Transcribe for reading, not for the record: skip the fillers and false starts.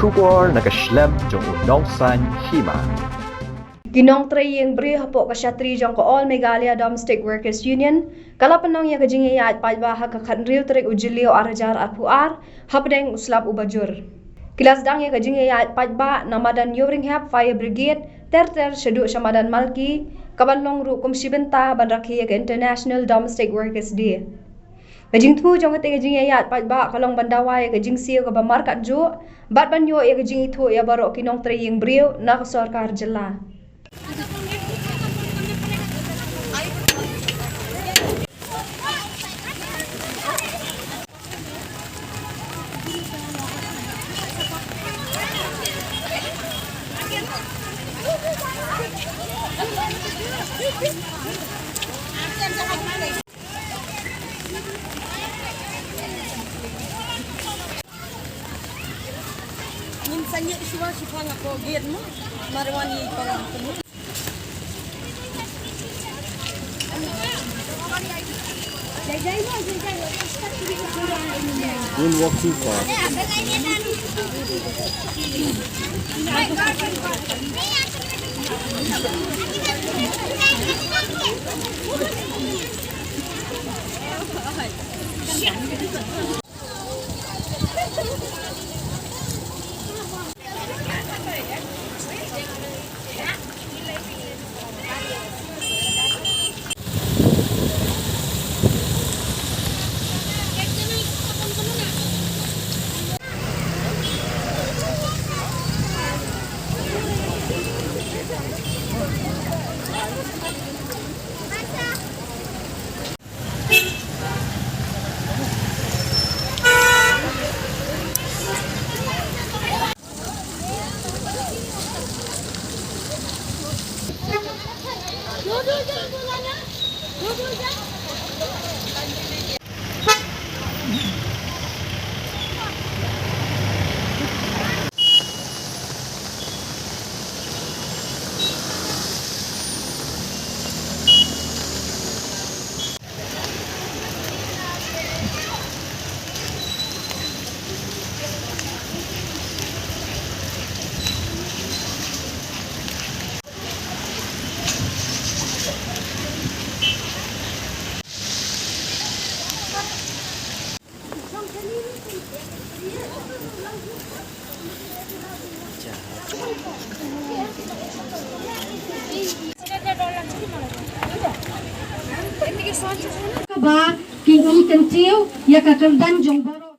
Shubor nakaslem jong unongsan hima. Ginong traying bri hapo ka Shatri jong ko All Meghalaya Domestic Workers Union kalapanong ya kajing ya pajbaha ka kanriu trek ujilio arajar arpuar hapdeng uslap ubajur. Kilas dang ya kajing ya pajba namadan Yoringhap Fire Brigade ter sheduk shamadan Malki kabalong ru kum shibenta bandrakhi ka International Domestic Workers Day. Kajing tu jong kate kajing ya pajba kalong bandawa ya kajing siyo ka bamarkat jo bat banyo ya kajing itu ya barok kinong traying brio na sarkar jela. Minsannya isiwa sifang ako gate mo marwani parang tumo. Don't walk too far. Ba king kencil ya kakerdan jong boro